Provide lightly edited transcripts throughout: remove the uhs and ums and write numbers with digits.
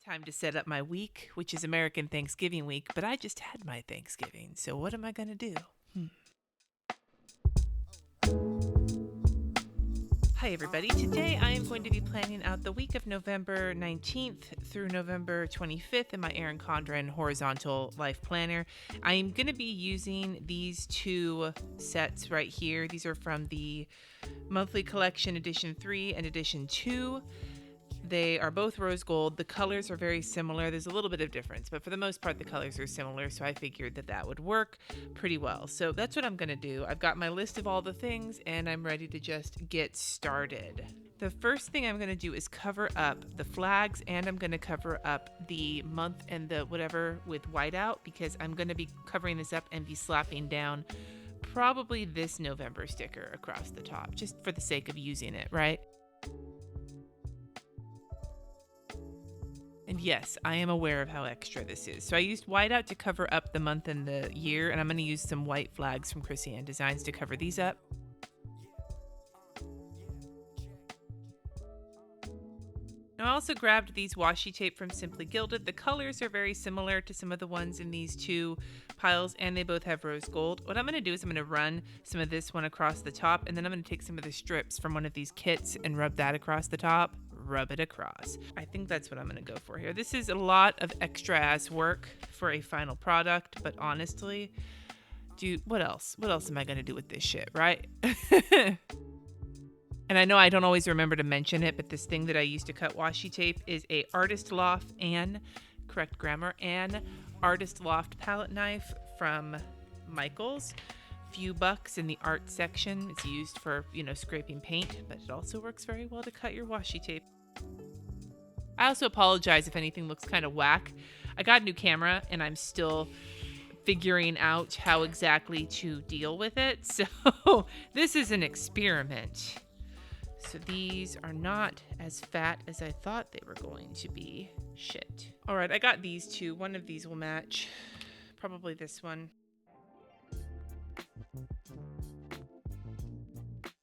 Time to set up my week, which is American Thanksgiving week, but I just had my Thanksgiving, so what am I going to do? Hi everybody, today I am going to be planning out the week of November 19th through November 25th in my Erin Condren horizontal life planner. I am going to be using these two sets right here. These are from the monthly collection edition 3 and edition 2. They are both rose gold. The colors are very similar. There's a little bit of difference, but for the most part, the colors are similar. So I figured that would work pretty well. So that's what I'm going to do. I've got my list of all the things and I'm ready to just get started. The first thing I'm going to do is cover up the flags, and I'm going to cover up the month and the whatever with whiteout, because I'm going to be covering this up and be slapping down probably this November sticker across the top, just for the sake of using it, right? And yes, I am aware of how extra this is. So I used whiteout to cover up the month and the year, and I'm going to use some white flags from Krissyanne Designs to cover these up. Now I also grabbed these washi tape from Simply Gilded. The colors are very similar to some of the ones in these two piles, and they both have rose gold. What I'm going to do is I'm going to run some of this one across the top, and then I'm going to take some of the strips from one of these kits and rub that across the top. Rub it across. I think that's what I'm going to go for here. This is a lot of extra ass work for a final product, but honestly, dude, what else am I going to do with this shit, right? And I know I don't always remember to mention it, but this thing that I used to cut washi tape is a Artist Loft and, correct grammar, and Artist Loft palette knife from Michaels. Few bucks in the art section. It's used for, scraping paint, but it also works very well to cut your washi tape. I also apologize if anything looks kind of whack. I got a new camera and I'm still figuring out how exactly to deal with it. So this is an experiment. So these are not as fat as I thought they were going to be. Shit. All right, I got these two. One of these will match. Probably this one.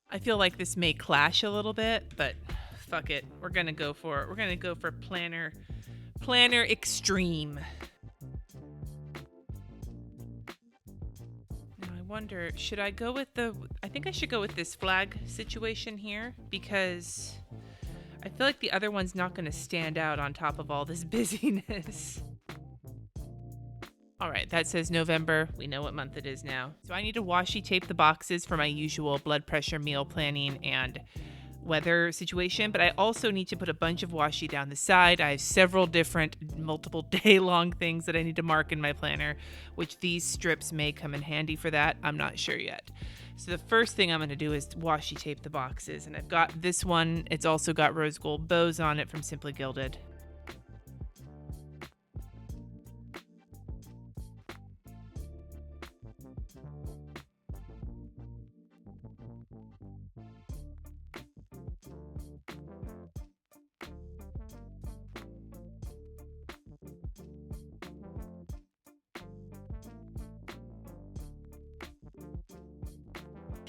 I feel like this may clash a little bit, but fuck it. We're gonna go for it. We're gonna go for Planner Extreme. Now I wonder, should I go with I think I should go with this flag situation here, because I feel like the other one's not gonna stand out on top of all this busyness. All right, that says November. We know what month it is now. So I need to washi tape the boxes for my usual blood pressure, meal planning, and weather situation, but I also need to put a bunch of washi down the side. I have several different multiple day-long things that I need to mark in my planner, which these strips may come in handy for that. I'm not sure yet. So the first thing I'm going to do is washi tape the boxes, and I've got this one. It's also got rose gold bows on it from Simply Gilded.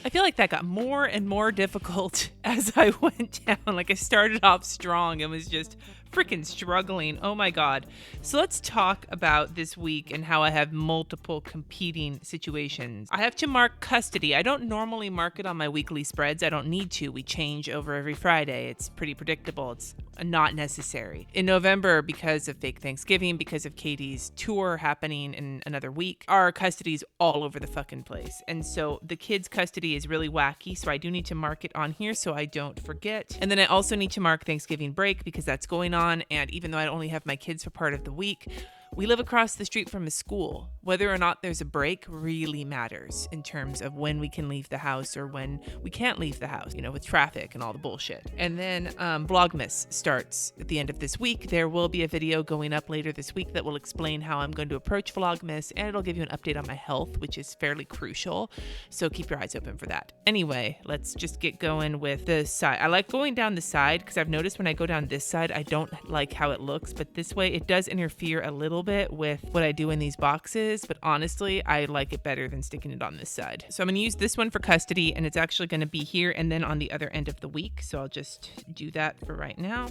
I feel like that got more and more difficult as I went down. Like I started off strong and was just freaking struggling. Oh my God. So let's talk about this week and how I have multiple competing situations. I have to mark custody. I don't normally mark it on my weekly spreads. I don't need to. We change over every Friday. It's pretty predictable. It's not necessary. In November, because of fake Thanksgiving, because of Katie's tour happening in another week, our custody's all over the fucking place. And so the kids' custody is really wacky. So I do need to mark it on here so I don't forget. And then I also need to mark Thanksgiving break because that's going on. And even though I only have my kids for part of the week, we live across the street from a school. Whether or not there's a break really matters in terms of when we can leave the house or when we can't leave the house, with traffic and all the bullshit. And then Vlogmas starts at the end of this week. There will be a video going up later this week that will explain how I'm going to approach Vlogmas, and it'll give you an update on my health, which is fairly crucial. So keep your eyes open for that. Anyway, let's just get going with the side. I like going down the side because I've noticed when I go down this side, I don't like how it looks, but this way it does interfere a little bit with what I do in these boxes, but honestly, I like it better than sticking it on this side. So I'm going to use this one for custody, and it's actually going to be here and then on the other end of the week. So I'll just do that for right now.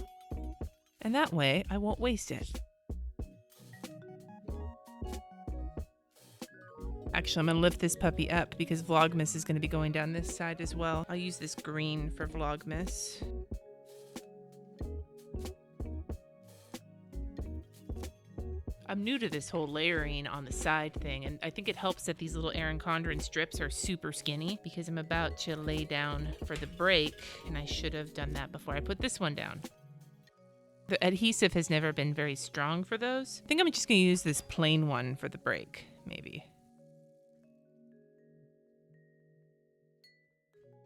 and that way I won't waste it. Actually, I'm going to lift this puppy up because Vlogmas is going to be going down this side as well. I'll use this green for Vlogmas. I'm new to this whole layering on the side thing, and I think it helps that these little Erin Condren strips are super skinny because I'm about to lay down for the break, and I should have done that before I put this one down. The adhesive has never been very strong for those. I think I'm just going to use this plain one for the break, maybe.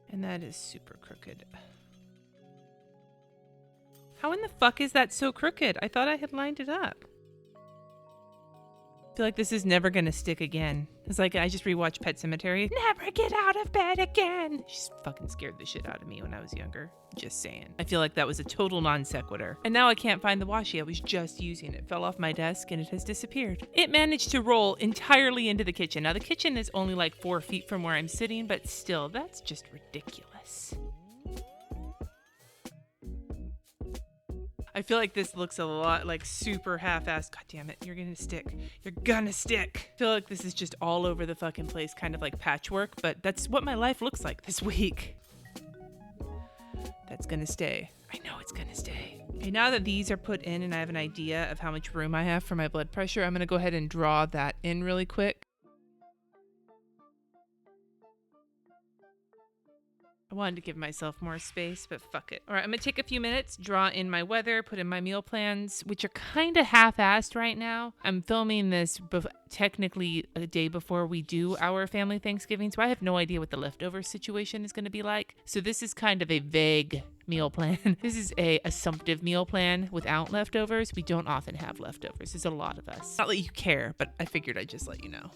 And that is super crooked. How in the fuck is that so crooked? I thought I had lined it up. I feel like this is never gonna stick again. It's like I just rewatched Pet Sematary. Never get out of bed again. She's fucking scared the shit out of me when I was younger. Just saying. I feel like that was a total non sequitur. And now I can't find the washi. I was just using it. Fell off my desk and it has disappeared. It managed to roll entirely into the kitchen. Now the kitchen is only like 4 feet from where I'm sitting, but still, that's just ridiculous. I feel like this looks a lot like super half-assed. God damn it, you're gonna stick. You're gonna stick. I feel like this is just all over the fucking place, kind of like patchwork, but that's what my life looks like this week. That's gonna stay. I know it's gonna stay. Okay, now that these are put in and I have an idea of how much room I have for my blood pressure, I'm gonna go ahead and draw that in really quick. I wanted to give myself more space, but fuck it. All right, I'm going to take a few minutes, draw in my weather, put in my meal plans, which are kind of half-assed right now. I'm filming this technically a day before we do our family Thanksgiving, so I have no idea what the leftover situation is going to be like. So this is kind of a vague meal plan. This is a assumptive meal plan without leftovers. We don't often have leftovers. There's a lot of us. Not that you care, but I figured I'd just let you know.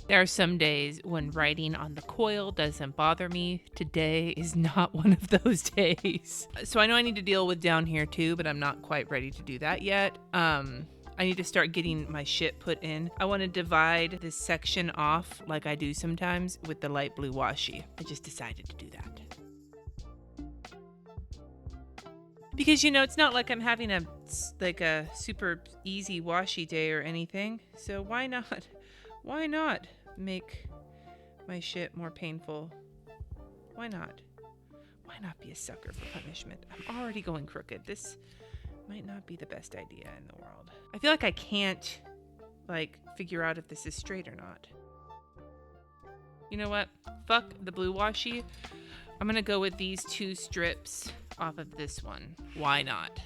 There are some days when writing on the coil doesn't bother me. Today is not one of those days. So I know I need to deal with down here too, but I'm not quite ready to do that yet. I need to start getting my shit put in. I want to divide this section off like I do sometimes with the light blue washi. I just decided to do that. Because, you know, it's not like I'm having a super easy washi day or anything. So why not? Why not make my shit more painful? Why not? Why not be a sucker for punishment? I'm already going crooked. This might not be the best idea in the world. I feel like I can't, figure out if this is straight or not. You know what? Fuck the blue washi. I'm gonna go with these 2 strips off of this one. Why not?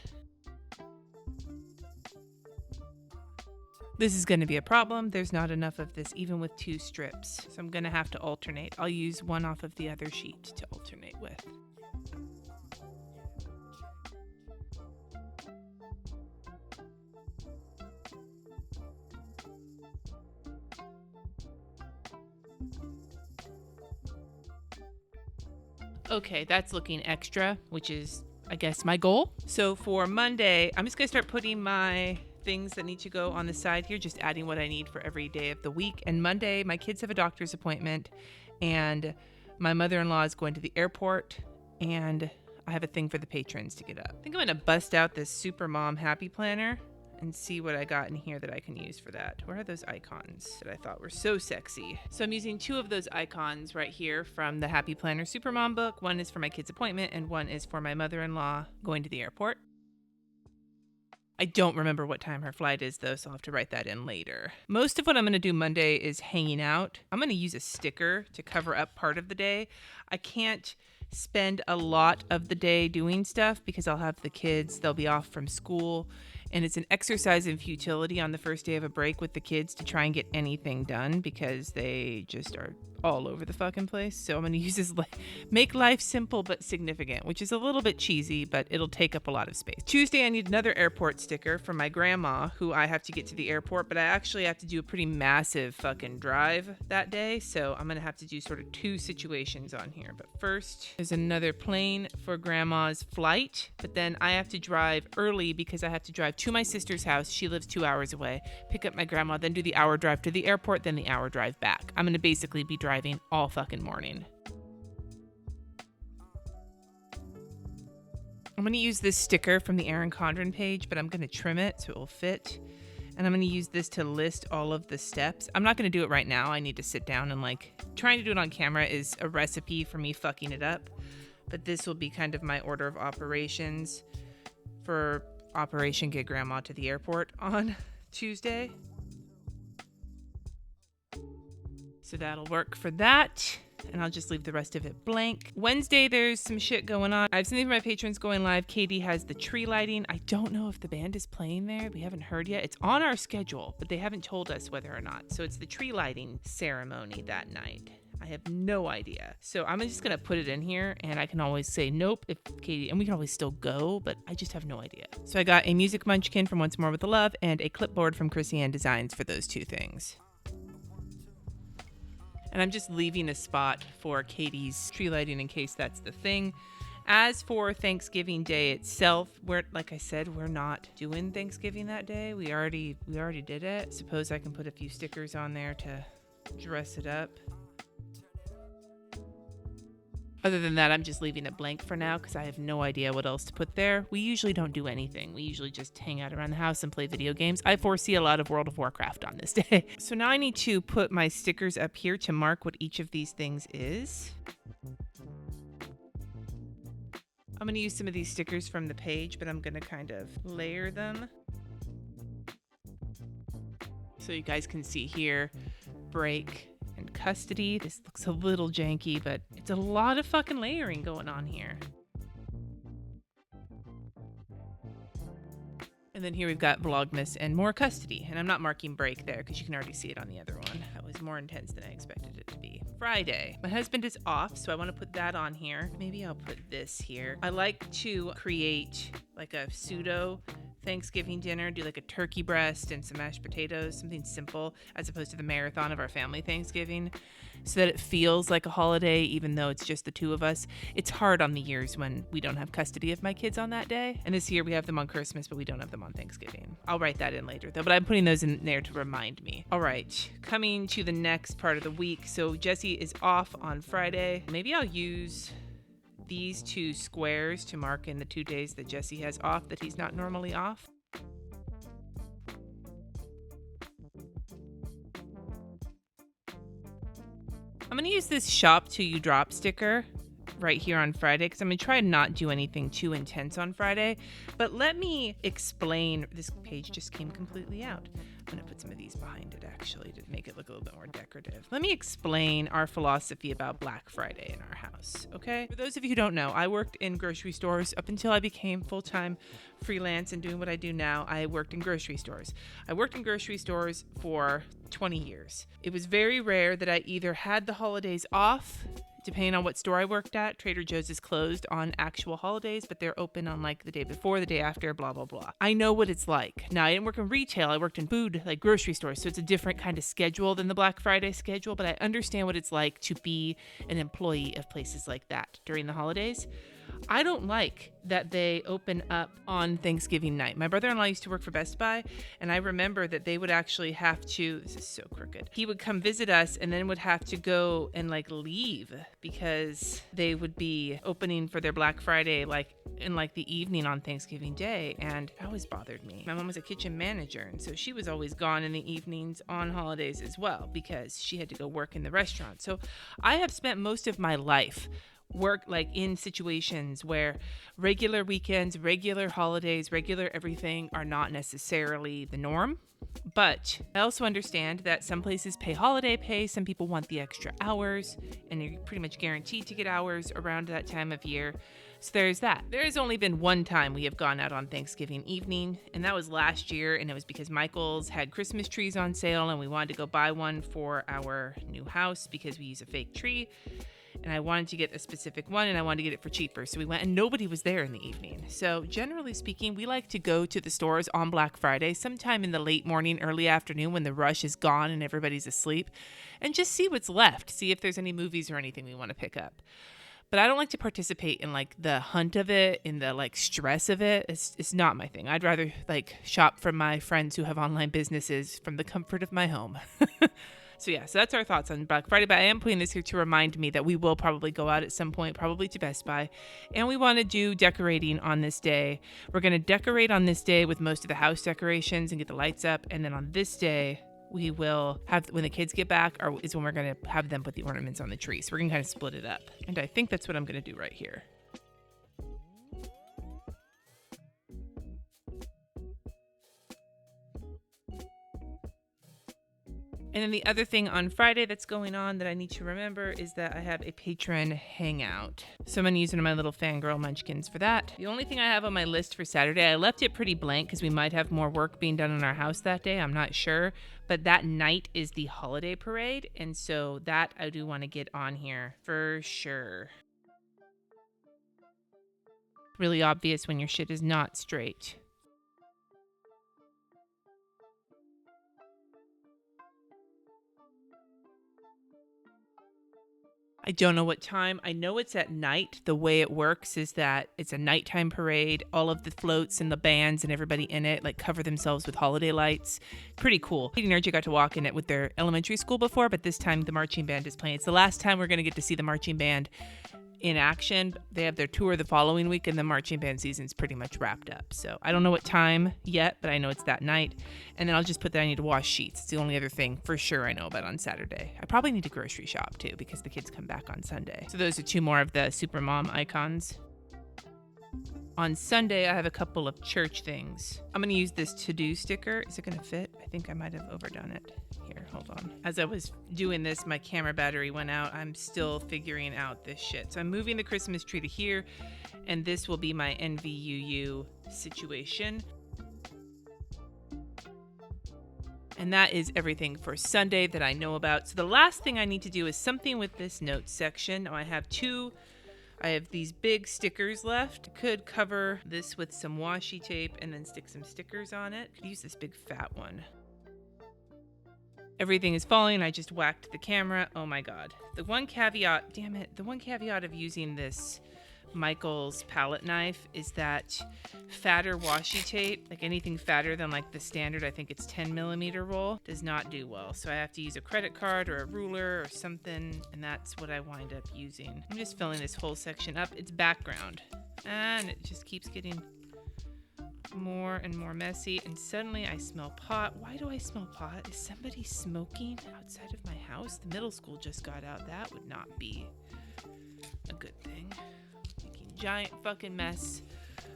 This is going to be a problem. There's not enough of this, even with 2 strips. So I'm going to have to alternate. I'll use one off of the other sheet to alternate with. Okay, that's looking extra, which is, I guess, my goal. So for Monday, I'm just going to start putting my things that need to go on the side here, just adding what I need for every day of the week. And Monday, my kids have a doctor's appointment, and my mother-in-law is going to the airport, and I have a thing for the patrons to get up. I think I'm going to bust out this Super Mom Happy Planner and see what I got in here that I can use for that. Where are those icons that I thought were so sexy? So I'm using 2 of those icons right here from the Happy Planner Supermom book. One is for my kid's appointment, and one is for my mother-in-law going to the airport. I don't remember what time her flight is, though, so I'll have to write that in later. Most of what I'm going to do Monday is hanging out. I'm going to use a sticker to cover up part of the day. I can't spend a lot of the day doing stuff because I'll have the kids. They'll be off from school, and it's an exercise in futility on the first day of a break with the kids to try and get anything done because they just are all over the fucking place. So I'm going to use this make life simple but significant, which is a little bit cheesy, but it'll take up a lot of space. Tuesday, I need another airport sticker for my grandma, who I have to get to the airport, but I actually have to do a pretty massive fucking drive that day. So I'm going to have to do sort of two situations on here. But first, there's another plane for grandma's flight, but then I have to drive early because I have to drive to my sister's house. She lives 2 hours away, pick up my grandma, then do the hour drive to the airport, then the hour drive back. I'm going to basically be driving all fucking morning. I'm going to use this sticker from the Erin Condren page, but I'm going to trim it so it will fit. And I'm going to use this to list all of the steps. I'm not going to do it right now. I need to sit down and trying to do it on camera is a recipe for me fucking it up. But this will be kind of my order of operations for Operation Get Grandma to the Airport on Tuesday. So that'll work for that. And I'll just leave the rest of it blank. Wednesday, there's some shit going on. I have something for my patrons going live. Katie has the tree lighting. I don't know if the band is playing there. We haven't heard yet. It's on our schedule, but they haven't told us whether or not. So it's the tree lighting ceremony that night. I have no idea. So I'm just going to put it in here, and I can always say nope if Katie, and we can always still go, but I just have no idea. So I got a music munchkin from Once More With the Love and a clipboard from Krissyanne Designs for those two things. And I'm just leaving a spot for Katie's tree lighting in case that's the thing. As for Thanksgiving Day itself, like I said, we're not doing Thanksgiving that day. We already did it. Suppose I can put a few stickers on there to dress it up. Other than that, I'm just leaving it blank for now because I have no idea what else to put there. We usually don't do anything. We usually just hang out around the house and play video games. I foresee a lot of World of Warcraft on this day. So now I need to put my stickers up here to mark what each of these things is. I'm going to use some of these stickers from the page, but I'm going to kind of layer them. So you guys can see here, break and custody. This looks a little janky, but it's a lot of fucking layering going on here. And then here we've got Vlogmas and more custody. And I'm not marking break there because you can already see it on the other one. That was more intense than I expected it to be. Friday. My husband is off, so I want to put that on here. Maybe I'll put this here. I like to create like a pseudo Thanksgiving dinner, do like a turkey breast and some mashed potatoes, something simple, as opposed to the marathon of our family Thanksgiving, so that it feels like a holiday, even though it's just the two of us. It's hard on the years when we don't have custody of my kids on that day. And this year we have them on Christmas, but we don't have them on Thanksgiving. I'll write that in later though, but I'm putting those in there to remind me. All right, coming to the next part of the week. So Jesse is off on Friday. Maybe I'll use these two squares to mark in the 2 days that Jesse has off that he's not normally off. I'm going to use this shop till you drop sticker right here on Friday because I'm going to try and not do anything too intense on Friday. But let me explain. This page just came completely out. I'm going to put some of these behind it actually to make it look a little bit more decorative. Let me explain our philosophy about Black Friday in our house, okay? For those of you who don't know, I worked in grocery stores up until I became full-time freelance and doing what I do now. I worked in grocery stores. I worked in grocery stores for 20 years. It was very rare that I either had the holidays off, depending on what store I worked at. Trader Joe's is closed on actual holidays, but they're open on like the day before, the day after, blah, blah, blah. I know what it's like. Now, I didn't work in retail. I worked in food, like grocery stores. So it's a different kind of schedule than the Black Friday schedule, but I understand what it's like to be an employee of places like that during the holidays. I don't like that they open up on Thanksgiving night. My brother-in-law used to work for Best Buy, and I remember that they would actually have to, this is so crooked, he would come visit us and then would have to go and like leave because they would be opening for their Black Friday like in like the evening on Thanksgiving Day, and that always bothered me. My mom was a kitchen manager, and so she was always gone in the evenings on holidays as well because she had to go work in the restaurant. So I have spent most of my life work like in situations where regular weekends, regular holidays, regular everything are not necessarily the norm. But I also understand that some places pay holiday pay. Some people want the extra hours, and you're pretty much guaranteed to get hours around that time of year. So there's that. There has only been one time we have gone out on Thanksgiving evening, and that was last year, and it was because Michael's had Christmas trees on sale, and we wanted to go buy one for our new house because we use a fake tree, and I wanted to get a specific one, and I wanted to get it for cheaper. So we went, and nobody was there in the evening. So generally speaking, we like to go to the stores on Black Friday, sometime in the late morning, early afternoon when the rush is gone and everybody's asleep, and just see what's left, see if there's any movies or anything we want to pick up. But I don't like to participate in like the hunt of it, in the like stress of it. It's not my thing. I'd rather like shop from my friends who have online businesses from the comfort of my home. So that's our thoughts on Black Friday. But I am putting this here to remind me that we will probably go out at some point, probably to Best Buy. And we want to do decorating on this day. We're going to decorate on this day with most of the house decorations and get the lights up. And then on this day, we will have, when the kids get back, is when we're going to have them put the ornaments on the tree. So we're going to kind of split it up. And I think that's what I'm going to do right here. And then the other thing on Friday that's going on that I need to remember is that I have a patron hangout. So I'm going to use one of my little fangirl munchkins for that. The only thing I have on my list for Saturday, I left it pretty blank because we might have more work being done in our house that day. I'm not sure. But that night is the holiday parade. And so that I do want to get on here for sure. Really obvious when your shit is not straight. I don't know what time. I know it's at night. The way it works is that it's a nighttime parade. All of the floats and the bands and everybody in it like cover themselves with holiday lights. Pretty cool. Katie and Archie got to walk in it with their elementary school before, but this time the marching band is playing. It's the last time we're going to get to see the marching band in action. They have their tour the following week, and the marching band season's pretty much wrapped up. So I don't know what time yet, but I know it's that night. And then I'll just put that I need to wash sheets. It's the only other thing for sure I know about on Saturday. I probably need to grocery shop too because the kids come back on Sunday. So those are two more of the super mom icons. On Sunday, I have a couple of church things. I'm going to use this to-do sticker. Is it going to fit? I think I might have overdone it. Here, hold on. As I was doing this, my camera battery went out. I'm still figuring out this shit. So I'm moving the Christmas tree to here, and this will be my NVUU situation. And that is everything for Sunday that I know about. So the last thing I need to do is something with this notes section. Now I have these big stickers left. Could cover this with some washi tape and then stick some stickers on it. Could use this big fat one. Everything is falling. I just whacked the camera. Oh my God. The one caveat of using this Michael's palette knife is that fatter washi tape, like anything fatter than like the standard, I think it's 10 millimeter roll, does not do well. So I have to use a credit card or a ruler or something, and that's what I wind up using. I'm just filling this whole section up. It's background, and it just keeps getting more and more messy, and suddenly I smell pot. Why do I smell pot? Is somebody smoking outside of my house? The middle school just got out. That would not be a good thing. Giant fucking mess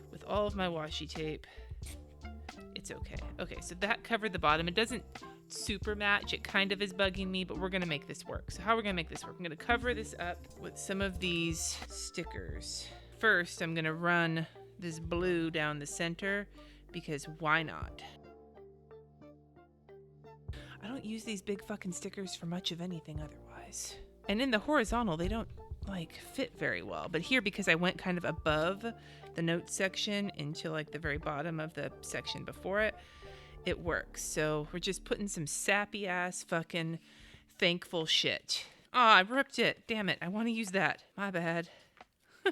with all of my washi tape. It's okay. Okay, so that covered the bottom. It doesn't super match. It kind of is bugging me, but we're going to make this work. So how are we going to make this work? I'm going to cover this up with some of these stickers. First, I'm going to run this blue down the center because why not? I don't use these big fucking stickers for much of anything otherwise. And in the horizontal, they don't like fit very well, but here, because I went kind of above the notes section into like the very bottom of the section before it, it works. So we're just putting some sappy ass fucking thankful shit. Oh, I ripped it. Damn it. I want to use that. My bad. You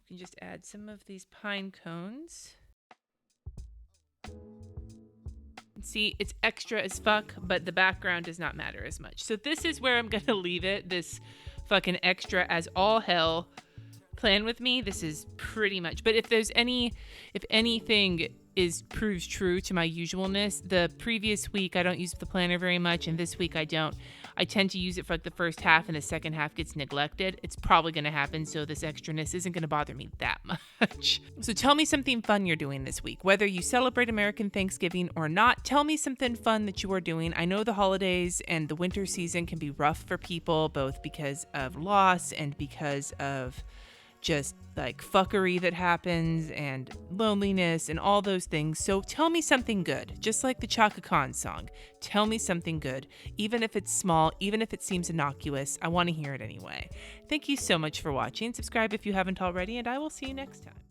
can just add some of these pine cones. See, it's extra as fuck, but the background does not matter as much. So this is where I'm going to leave it. This fucking extra as all hell. Plan with me. This is pretty much. But if anything proves true to my usualness, the previous week I don't use the planner very much, and this week I don't. I tend to use it for like the first half, and the second half gets neglected. It's probably going to happen, so this extraness isn't going to bother me that much. So tell me something fun you're doing this week. Whether you celebrate American Thanksgiving or not, tell me something fun that you are doing. I know the holidays and the winter season can be rough for people, both because of loss and because of just like fuckery that happens and loneliness and all those things. So tell me something good, just like the Chaka Khan song. Tell me something good, even if it's small, even if it seems innocuous. I want to hear it anyway. Thank you so much for watching. Subscribe if you haven't already, and I will see you next time.